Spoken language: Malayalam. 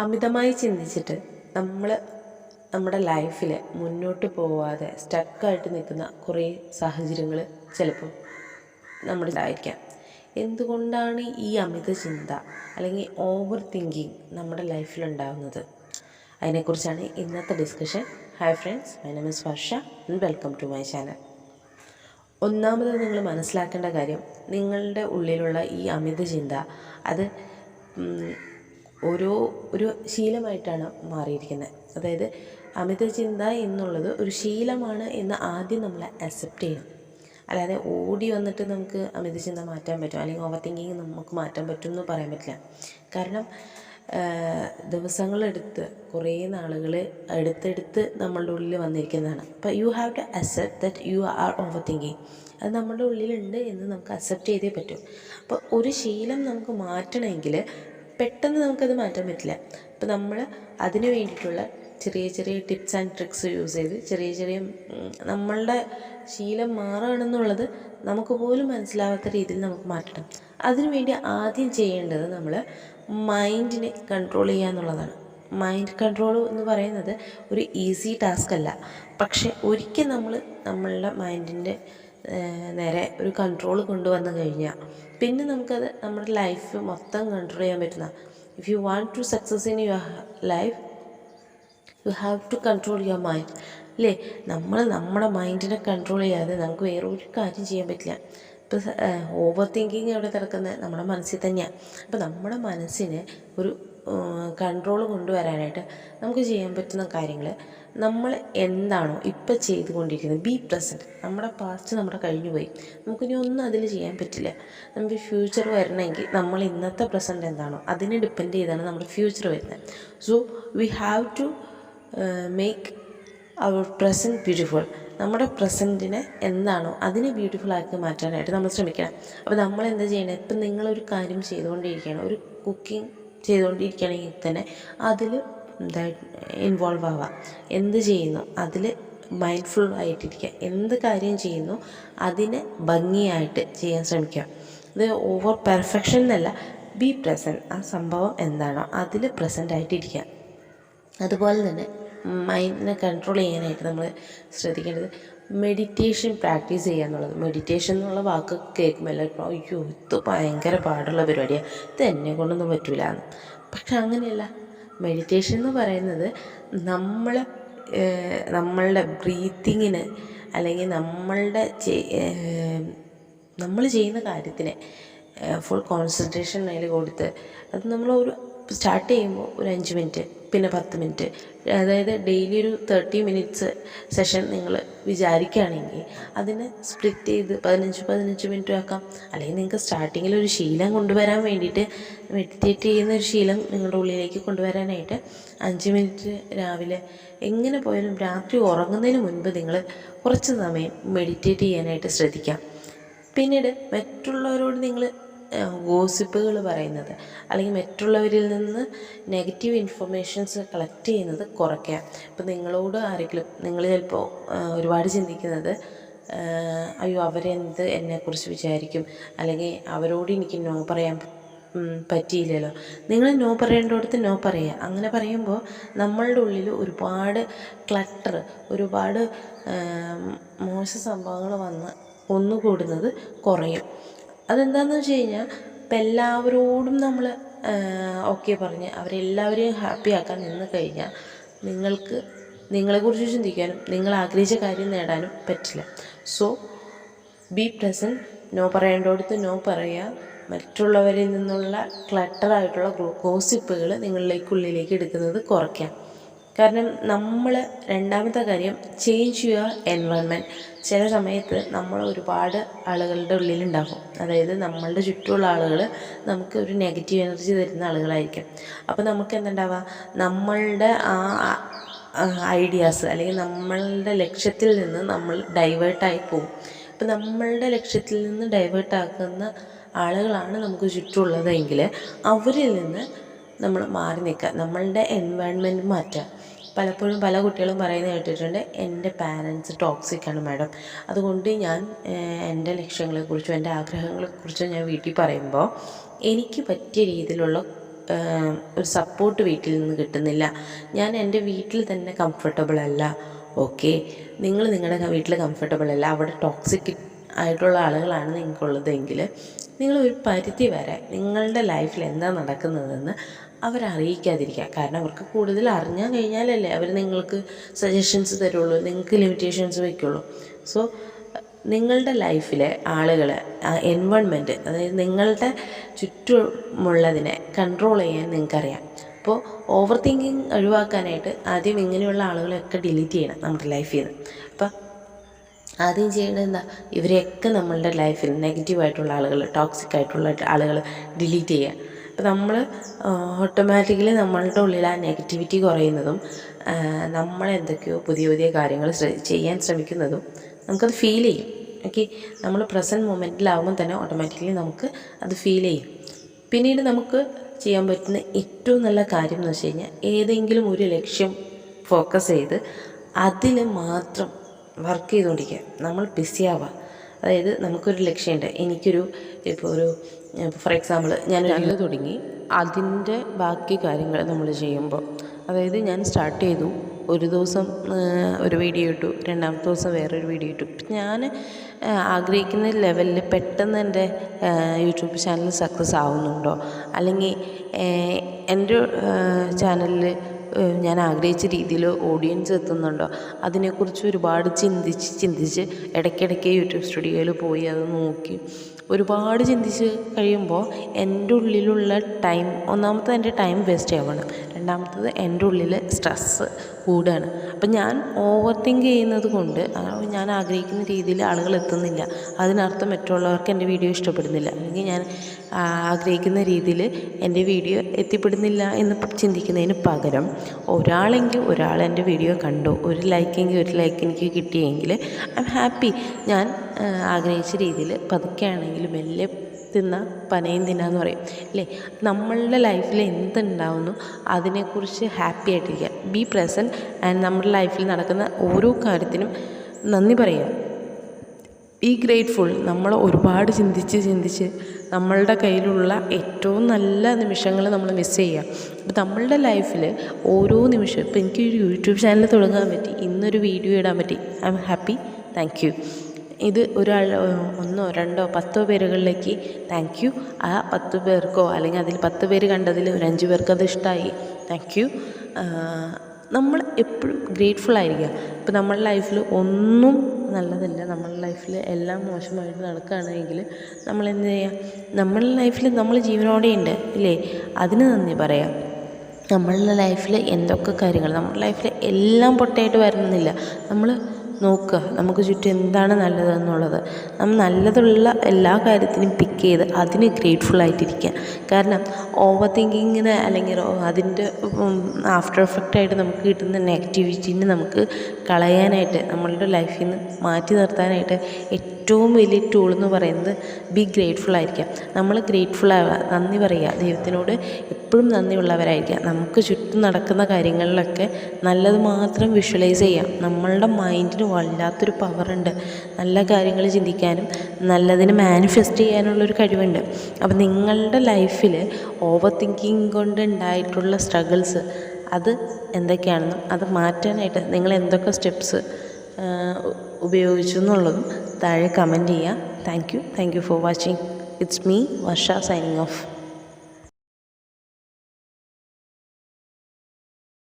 അമിതമായി ചിന്തിച്ചിട്ട് നമ്മൾ നമ്മുടെ ലൈഫിൽ മുന്നോട്ട് പോവാതെ സ്റ്റക്കായിട്ട് നിൽക്കുന്ന കുറേ സാഹചര്യങ്ങൾ ചിലപ്പോൾ നമ്മുടെ ഉണ്ടായിരിക്കാം. എന്തുകൊണ്ടാണ് ഈ അമിത ചിന്ത അല്ലെങ്കിൽ ഓവർ തിങ്കിങ് നമ്മുടെ ലൈഫിലുണ്ടാകുന്നത്? അതിനെക്കുറിച്ചാണ് ഇന്നത്തെ discussion. Hi friends, my name is Varsha and welcome to my channel. ഒന്നാമത് നിങ്ങൾ മനസ്സിലാക്കേണ്ട കാര്യം, നിങ്ങളുടെ ഉള്ളിലുള്ള ഈ അമിത ചിന്ത അത് ഒരു ശീലമായിട്ടാണ് മാറിയിരിക്കുന്നത്. അതായത് അമിത ചിന്ത എന്നുള്ളത് ഒരു ശീലമാണ് എന്ന് ആദ്യം നമ്മൾ അക്സെപ്റ്റ് ചെയ്യണം. അല്ലാതെ ഓടി വന്നിട്ട് നമുക്ക് അമിത ചിന്ത മാറ്റാൻ പറ്റും അല്ലെങ്കിൽ ഓവർ തിങ്കിങ് നമുക്ക് മാറ്റാൻ പറ്റും എന്ന് പറയാൻ പറ്റില്ല. കാരണം ദിവസങ്ങളെടുത്ത് കുറേ നാളുകൾ എടുത്തെടുത്ത് നമ്മളുടെ ഉള്ളിൽ വന്നിരിക്കുന്നതാണ്. അപ്പോൾ you have to accept that you are overthinking. അത് നമ്മുടെ ഉള്ളിലുണ്ട് എന്ന് നമുക്ക് അക്സെപ്റ്റ് ചെയ്തേ പറ്റും. അപ്പോൾ ഒരു ശീലം നമുക്ക് മാറ്റണമെങ്കിൽ പെട്ടെന്ന് നമുക്കത് മാറ്റാൻ പറ്റില്ല. അപ്പോൾ നമ്മൾ അതിന് വേണ്ടിയിട്ടുള്ള ചെറിയ ചെറിയ ടിപ്സ് ആൻഡ് ട്രിക്സ് യൂസ് ചെയ്ത് ചെറിയ നമ്മളുടെ ശീലം മാറുകയാണെന്നുള്ളത് നമുക്ക് പോലും മനസ്സിലാവാത്ത രീതിയിൽ നമുക്ക് മാറ്റണം. അതിനുവേണ്ടി ആദ്യം ചെയ്യേണ്ടത് നമ്മൾ മൈൻഡിനെ കൺട്രോൾ ചെയ്യുക എന്നുള്ളതാണ്. മൈൻഡ് കൺട്രോൾ എന്ന് പറയുന്നത് ഒരു ഈസി ടാസ്ക് അല്ല. പക്ഷെ ഒരിക്കൽ നമ്മൾ നമ്മളുടെ മൈൻഡിൻ്റെ നേരെ ഒരു കൺട്രോൾ കൊണ്ടുവന്നു കഴിഞ്ഞാൽ പിന്നെ നമുക്കത് നമ്മുടെ ലൈഫ് മൊത്തം കൺട്രോൾ ചെയ്യാൻ പറ്റുന്ന. If you want to success in your life you have to control your mind. അല്ലേ? നമ്മുടെ മൈൻഡിനെ കൺട്രോൾ ചെയ്യാതെ നമുക്ക് വേറൊരു കാര്യം ചെയ്യാൻ പറ്റില്ല. ഇപ്പോൾ ഓവർ തിങ്കിങ് എവിടെ കിടക്കുന്നത്? നമ്മുടെ മനസ്സിൽ തന്നെയാണ്. അപ്പോൾ നമ്മുടെ മനസ്സിന് ഒരു കൺട്രോൾ കൊണ്ടുവരാനായിട്ട് നമുക്ക് ചെയ്യാൻ പറ്റുന്ന കാര്യങ്ങൾ, നമ്മൾ എന്താണോ ഇപ്പം ചെയ്തുകൊണ്ടിരിക്കുന്നത്, ബി പ്രസൻറ്റ്. നമ്മുടെ പാസ്റ്റ് നമ്മുടെ കഴിഞ്ഞു പോയി, നമുക്കിനി ഒന്നും അതിൽ ചെയ്യാൻ പറ്റില്ല. നമുക്ക് ഫ്യൂച്ചർ വരണമെങ്കിൽ നമ്മൾ ഇന്നത്തെ പ്രസൻറ്റ് എന്താണോ അതിനെ ഡിപ്പെൻഡ് ചെയ്താണ് നമ്മുടെ ഫ്യൂച്ചർ വരുന്നത്. So we have to make our present beautiful. നമ്മുടെ പ്രസൻറ്റിനെ എന്താണോ അതിനെ ബ്യൂട്ടിഫുള്ളാക്കി മാറ്റാനായിട്ട് നമ്മൾ ശ്രമിക്കണം. അപ്പോൾ നമ്മൾ എന്താ ചെയ്യണത്? ഇപ്പം നിങ്ങളൊരു കാര്യം ചെയ്തുകൊണ്ടിരിക്കുകയാണ്, ഒരു കുക്കിംഗ് ചെയ്തുകൊണ്ടിരിക്കുകയാണെങ്കിൽ തന്നെ അതിൽ ഇൻവോൾവ് ആവുക. എന്ത് ചെയ്യുന്നു അതിൽ മൈൻഡ്ഫുൾ ആയിട്ടിരിക്കുക. എന്ത് കാര്യം ചെയ്യുന്നു അതിനെ ഭംഗിയായിട്ട് ചെയ്യാൻ ശ്രമിക്കുക. ഇത് ഓവർ പെർഫെക്ഷൻ എന്നല്ല, ബി പ്രസൻറ്റ്. ആ സംഭവം എന്താണോ അതിൽ പ്രസൻ്റ് ആയിട്ടിരിക്കുക. അതുപോലെ തന്നെ മൈൻഡിനെ കൺട്രോൾ ചെയ്യാനായിട്ട് നമ്മൾ ശ്രദ്ധിക്കേണ്ടത് മെഡിറ്റേഷൻ പ്രാക്ടീസ് ചെയ്യുക എന്നുള്ളത്. മെഡിറ്റേഷൻ എന്നുള്ള വാക്ക് കേൾക്കുമ്പോൾ എല്ലാവരും അയ്യോ ഇത് ഭയങ്കര പാടുള്ള പരിപാടിയാണ്, ഇത് എന്നെ കൊണ്ടൊന്നും പറ്റില്ല എന്ന്. പക്ഷെ അങ്ങനെയല്ല. മെഡിറ്റേഷൻ എന്ന് പറയുന്നത് നമ്മളുടെ ബ്രീത്തിങ്ങിന് അല്ലെങ്കിൽ നമ്മൾ ചെയ്യുന്ന കാര്യത്തിന് ഫുൾ കോൺസെൻട്രേഷൻ അതിൽ കൊടുത്ത് അത് നമ്മൾ സ്റ്റാർട്ട് ചെയ്യുമ്പോൾ ഒരു 5 മിനിറ്റ്, പിന്നെ 10 മിനിറ്റ്, അതായത് ഡെയിലി ഒരു 30 മിനിറ്റ്സ് സെഷൻ നിങ്ങൾ വിചാരിക്കുകയാണെങ്കിൽ അതിനെ സ്പ്ലിറ്റ് ചെയ്ത് 15 മിനിറ്റ് ആക്കാം. അല്ലെങ്കിൽ നിങ്ങൾക്ക് സ്റ്റാർട്ടിങ്ങിൽ ഒരു ശീലം കൊണ്ടുവരാൻ വേണ്ടിയിട്ട് മെഡിറ്റേറ്റ് ചെയ്യുന്ന ഒരു ശീലം നിങ്ങളുടെ ഉള്ളിലേക്ക് കൊണ്ടുവരാനായിട്ട് 5 മിനിറ്റ് രാവിലെ, എങ്ങനെ പോയാലും രാത്രി ഉറങ്ങുന്നതിന് മുൻപ് നിങ്ങൾ കുറച്ച് സമയം മെഡിറ്റേറ്റ് ചെയ്യാനായിട്ട് ശ്രദ്ധിക്കാം. പിന്നീട് മറ്റുള്ളവരോട് നിങ്ങൾ ഗോസിപ്പുകൾ പറയുന്നത് അല്ലെങ്കിൽ മറ്റുള്ളവരിൽ നിന്ന് നെഗറ്റീവ് ഇൻഫർമേഷൻസ് കളക്ട് ചെയ്യുന്നത് കുറയ്ക്കുക. ഇപ്പോൾ നിങ്ങളോട് ആരെങ്കിലും, നിങ്ങൾ ചിലപ്പോൾ ഒരുപാട് ചിന്തിക്കുന്നത് അയ്യോ അവരെന്ത് എന്നെക്കുറിച്ച് വിചാരിക്കും, അല്ലെങ്കിൽ അവരോട് എനിക്ക് നോ പറയാൻ പറ്റിയില്ലല്ലോ. നിങ്ങൾ നോ പറയേണ്ടടുത്ത് നോ പറയുക. അങ്ങനെ പറയുമ്പോൾ നമ്മളുടെ ഉള്ളിൽ ഒരുപാട് ക്ലട്ടർ, ഒരുപാട് മോശ സംഭവങ്ങൾ വന്ന് ഒന്നുകൂടുന്നത് കുറയും. അതെന്താണെന്ന് വെച്ച് കഴിഞ്ഞാൽ ഇപ്പം എല്ലാവരോടും നമ്മൾ ഓക്കെ പറഞ്ഞ് അവരെല്ലാവരെയും ഹാപ്പി ആക്കാൻ നിന്ന് കഴിഞ്ഞാൽ നിങ്ങൾക്ക് നിങ്ങളെക്കുറിച്ച് ചിന്തിക്കാനും നിങ്ങൾ ആഗ്രഹിച്ച കാര്യം നേടാനും പറ്റില്ല. So be present. നോ പറയേണ്ടടുത്ത് നോ പറയുക. മറ്റുള്ളവരിൽ നിന്നുള്ള ക്ലട്ടറായിട്ടുള്ള ഗോസിപ്പുകൾ നിങ്ങളിലേക്കുള്ളിലേക്ക് എടുക്കുന്നത് കുറയ്ക്കാം. കാരണം രണ്ടാമത്തെ കാര്യം, ചേഞ്ച് യുവർ എൻവയൺമെൻറ്റ്. ചില സമയത്ത് നമ്മൾ ഒരുപാട് ആളുകളുടെ ഉള്ളിലുണ്ടാകും. അതായത് നമ്മളുടെ ചുറ്റുമുള്ള ആളുകൾ നമുക്ക് ഒരു നെഗറ്റീവ് എനർജി തരുന്ന ആളുകളായിരിക്കും. അപ്പോൾ നമുക്ക് എന്തുണ്ടാവുക, നമ്മളുടെ ആ ഐഡിയാസ് അല്ലെങ്കിൽ നമ്മളുടെ ലക്ഷ്യത്തിൽ നിന്ന് നമ്മൾ ഡൈവേർട്ടായി പോകും. അപ്പോൾ നമ്മളുടെ ലക്ഷ്യത്തിൽ നിന്ന് ഡൈവേർട്ടാക്കുന്ന ആളുകളാണ് നമുക്ക് ചുറ്റുമുള്ളതെങ്കിൽ അവരിൽ നിന്ന് നമ്മൾ മാറി നിൽക്കുക, നമ്മളുടെ എൻവയൺമെൻറ്റ് മാറ്റുക. പലപ്പോഴും പല കുട്ടികളും പറയുന്നത് കേട്ടിട്ടുണ്ട്, എൻ്റെ പാരൻസ് ടോക്സിക്കാണ് മാഡം, അതുകൊണ്ട് ഞാൻ എൻ്റെ ലക്ഷ്യങ്ങളെക്കുറിച്ചും എൻ്റെ ആഗ്രഹങ്ങളെക്കുറിച്ചും ഞാൻ വീട്ടിൽ പറയുമ്പോൾ എനിക്ക് പറ്റിയ രീതിയിലുള്ള ഒരു സപ്പോർട്ട് വീട്ടിൽ നിന്ന് കിട്ടുന്നില്ല, ഞാൻ എൻ്റെ വീട്ടിൽ തന്നെ കംഫർട്ടബിൾ അല്ല. ഓക്കെ, നിങ്ങൾ നിങ്ങളുടെ വീട്ടിൽ കംഫർട്ടബിൾ അല്ല, അവിടെ ടോക്സിക് ആയിട്ടുള്ള ആളുകളാണ് നിങ്ങൾക്കുള്ളതെങ്കിൽ നിങ്ങൾ ഒരു പരിധി വരെ നിങ്ങളുടെ ലൈഫിൽ എന്താ നടക്കുന്നതെന്ന് അവരറിയിക്കാതിരിക്കുക. കാരണം അവർക്ക് കൂടുതൽ അറിഞ്ഞാൽ കഴിഞ്ഞാലല്ലേ അവർ നിങ്ങൾക്ക് സജഷൻസ് തരുള്ളൂ, നിങ്ങൾക്ക് ലിമിറ്റേഷൻസ് വയ്ക്കുള്ളൂ. സോ നിങ്ങളുടെ ലൈഫിലെ ആളുകൾ, എൻവയോൺമെൻറ്റ്, അതായത് നിങ്ങളുടെ ചുറ്റുമുള്ളതിനെ കൺട്രോൾ ചെയ്യാൻ നിങ്ങൾക്കറിയാം. അപ്പോൾ ഓവർ തിങ്കിങ് ഒഴിവാക്കാനായിട്ട് ആദ്യം ഇങ്ങനെയുള്ള ആളുകളെയൊക്കെ ഡിലീറ്റ് ചെയ്യണം നമ്മുടെ ലൈഫിൽ നിന്ന്. അപ്പോൾ ആദ്യം ചെയ്യേണ്ടത് എന്താ, ഇവരെയൊക്കെ നമ്മളുടെ ലൈഫിൽ നെഗറ്റീവായിട്ടുള്ള ആളുകൾ, ടോക്സിക് ആയിട്ടുള്ള ആളുകൾ ഡിലീറ്റ് ചെയ്യുക. അപ്പോൾ നമ്മൾ ഓട്ടോമാറ്റിക്കലി നമ്മളുടെ ഉള്ളിൽ ആ നെഗറ്റിവിറ്റി കുറയുന്നതും നമ്മളെന്തൊക്കെയോ പുതിയ പുതിയ കാര്യങ്ങൾ ചെയ്യാൻ ശ്രമിക്കുന്നതും നമുക്കത് ഫീൽ ചെയ്യും. ഓക്കെ, നമ്മൾ പ്രസൻറ്റ് മൊമെൻറ്റിലാവുമ്പോൾ തന്നെ ഓട്ടോമാറ്റിക്കലി നമുക്ക് അത് ഫീൽ ചെയ്യും. പിന്നീട് നമുക്ക് ചെയ്യാൻ പറ്റുന്ന ഏറ്റവും നല്ല കാര്യം എന്ന് വെച്ച് കഴിഞ്ഞാൽ ഏതെങ്കിലും ഒരു ലക്ഷ്യം ഫോക്കസ് ചെയ്ത് അതിൽ മാത്രം വർക്ക് ചെയ്തുകൊണ്ടിരിക്കുക, നമ്മൾ ബിസി ആവുക. അതായത് നമുക്കൊരു ലക്ഷ്യമുണ്ട്, ഇപ്പോൾ ഫോർ എക്സാമ്പിൾ ഞാനൊരു തുടങ്ങി, അതിൻ്റെ ബാക്കി കാര്യങ്ങൾ നമ്മൾ ചെയ്യുമ്പോൾ, അതായത് ഞാൻ സ്റ്റാർട്ട് ചെയ്തു, ഒരു ദിവസം ഒരു വീഡിയോ ഇട്ടു, രണ്ടാമത്തെ ദിവസം വേറൊരു വീഡിയോ ഇട്ടു. ഞാൻ ആഗ്രഹിക്കുന്ന ലെവലിൽ പെട്ടെന്ന് എൻ്റെ യൂട്യൂബ് ചാനൽ സക്സസ് ആവുന്നുണ്ടോ, അല്ലെങ്കിൽ എൻ്റെ ചാനലിൽ ഞാൻ ആഗ്രഹിച്ച രീതിയിൽ ഓഡിയൻസ് എത്തുന്നുണ്ടോ, അതിനെക്കുറിച്ച് ഒരുപാട് ചിന്തിച്ച് ഇടയ്ക്കിടയ്ക്ക് യൂട്യൂബ് സ്റ്റുഡിയോയിൽ പോയി അത് നോക്കി ഒരുപാട് ചിന്തിച്ച് കഴിയുമ്പോൾ എൻ്റെ ഉള്ളിലുള്ള ടൈം, ഒന്നാമത്തത് എൻ്റെ ടൈം വേസ്റ്റ് ആവണം, രണ്ടാമത്തത് എൻ്റെ ഉള്ളിൽ സ്ട്രെസ്സ് കൂടുകയാണ്. അപ്പം ഞാൻ ഓവർ തിങ്ക് ചെയ്യുന്നത് കൊണ്ട് ഞാൻ ആഗ്രഹിക്കുന്ന രീതിയിൽ ആളുകൾ എത്തുന്നില്ല, അതിനർത്ഥം മറ്റുള്ളവർക്ക് എൻ്റെ വീഡിയോ ഇഷ്ടപ്പെടുന്നില്ല, അല്ലെങ്കിൽ ഞാൻ ആഗ്രഹിക്കുന്ന രീതിയിൽ എൻ്റെ വീഡിയോ എത്തിപ്പെടുന്നില്ല എന്ന് ചിന്തിക്കുന്നതിന് പകരം ഒരാൾ എൻ്റെ വീഡിയോ കണ്ടു, ഒരു ലൈക്ക് എനിക്ക് കിട്ടിയെങ്കിൽ ഐ എം ഹാപ്പി. ഞാൻ ആഗ്രഹിച്ച രീതിയിൽ പതുക്കെയാണെങ്കിലും മെല്ലെ തിന്ന പനയും തിന്നാന്ന് പറയും അല്ലേ. നമ്മളുടെ ലൈഫിൽ എന്തുണ്ടാവുന്നു അതിനെക്കുറിച്ച് ഹാപ്പി ആയിട്ടിരിക്കുക, ബി പ്രസൻറ്റ്. ആൻഡ് നമ്മുടെ ലൈഫിൽ നടക്കുന്ന ഓരോ കാര്യത്തിനും നന്ദി പറയുക, ബി ഗ്രേറ്റ്ഫുൾ. നമ്മൾ ഒരുപാട് ചിന്തിച്ച് നമ്മളുടെ കയ്യിലുള്ള ഏറ്റവും നല്ല നിമിഷങ്ങൾ നമ്മൾ മിസ് ചെയ്യുക. അപ്പോൾ നമ്മളുടെ ലൈഫിൽ ഓരോ നിമിഷം, ഇപ്പോൾ എനിക്കൊരു യൂട്യൂബ് ചാനൽ തുടങ്ങാൻ പറ്റി, ഇന്നൊരു വീഡിയോ ഇടാൻ പറ്റി, I am happy, thank you. ഇത് ഒരാൾ 1, 2, 10 പേരുകളിലേക്ക് താങ്ക് യു. ആ 10 പേർക്കോ അല്ലെങ്കിൽ അതിൽ 10 പേര് കണ്ടതിൽ ഒരു 5 പേർക്ക് അത് ഇഷ്ടമായി, താങ്ക് യു. നമ്മൾ എപ്പോഴും ഗ്രേറ്റ്ഫുൾ ആയിരിക്കുക. ഇപ്പോൾ നമ്മളുടെ ലൈഫിൽ ഒന്നും നല്ലതല്ല, നമ്മളുടെ ലൈഫിൽ എല്ലാം മോശമായിട്ട് നടക്കുകയാണെങ്കിൽ നമ്മൾ എന്ത് ചെയ്യുക, നമ്മളുടെ ലൈഫിൽ നമ്മൾ ജീവനോടെ ഉണ്ട് ഇല്ലേ, അതിന് നന്ദി പറയാം. നമ്മളുടെ ലൈഫിൽ എന്തൊക്കെ കാര്യങ്ങൾ, നമ്മുടെ ലൈഫിൽ എല്ലാം പൊട്ടയായിട്ട് വരുന്നില്ല, നമ്മൾ നോക്കുക നമുക്ക് ചുറ്റും എന്താണ് നല്ലതെന്നുള്ളത്. നമ്മൾ നല്ലതുള്ള എല്ലാ കാര്യത്തിനും പിക്ക് ചെയ്ത് അതിന് ഗ്രേറ്റ്ഫുള്ളായിട്ടിരിക്കുക. കാരണം ഓവർ തിങ്കിങ്ങിന് അല്ലെങ്കിൽ അതിൻ്റെ ആഫ്റ്റർ എഫക്റ്റായിട്ട് നമുക്ക് കിട്ടുന്ന നെഗറ്റിവിറ്റീനെ നമുക്ക് കളയാനായിട്ട്, നമ്മളുടെ ലൈഫിൽ നിന്ന് മാറ്റി നിർത്താനായിട്ട് ഏറ്റവും വലിയ ടൂൾ എന്ന് പറയുന്നത് ബി ഗ്രേറ്റ്ഫുൾ ആയിരിക്കാം. നമ്മൾ ഗ്രേറ്റ്ഫുൾ ആവുക, നന്ദി പറയുക, ദൈവത്തിനോട് എപ്പോഴും നന്ദിയുള്ളവരായിരിക്കുക. നമുക്ക് ചുറ്റും നടക്കുന്ന കാര്യങ്ങളിലൊക്കെ നല്ലത് മാത്രം വിഷ്വലൈസ് ചെയ്യാം. നമ്മളുടെ മൈൻഡിന് വല്ലാത്തൊരു പവറുണ്ട്, നല്ല കാര്യങ്ങൾ ചിന്തിക്കാനും നല്ലതിന് മാനിഫെസ്റ്റ് ചെയ്യാനുള്ളൊരു കഴിവുണ്ട്. അപ്പം നിങ്ങളുടെ ലൈഫിൽ ഓവർ തിങ്കിങ് കൊണ്ട് ഉണ്ടായിട്ടുള്ള സ്ട്രഗിൾസ് അത് എന്തൊക്കെയാണെന്നും അത് മാറ്റാനായിട്ട് നിങ്ങൾ എന്തൊക്കെ സ്റ്റെപ്സ് ഉപയോഗിച്ചു എന്നുള്ളതും താഴെ കമൻറ്റ് ചെയ്യുക. Thank you for watching. It's me Varsha signing off.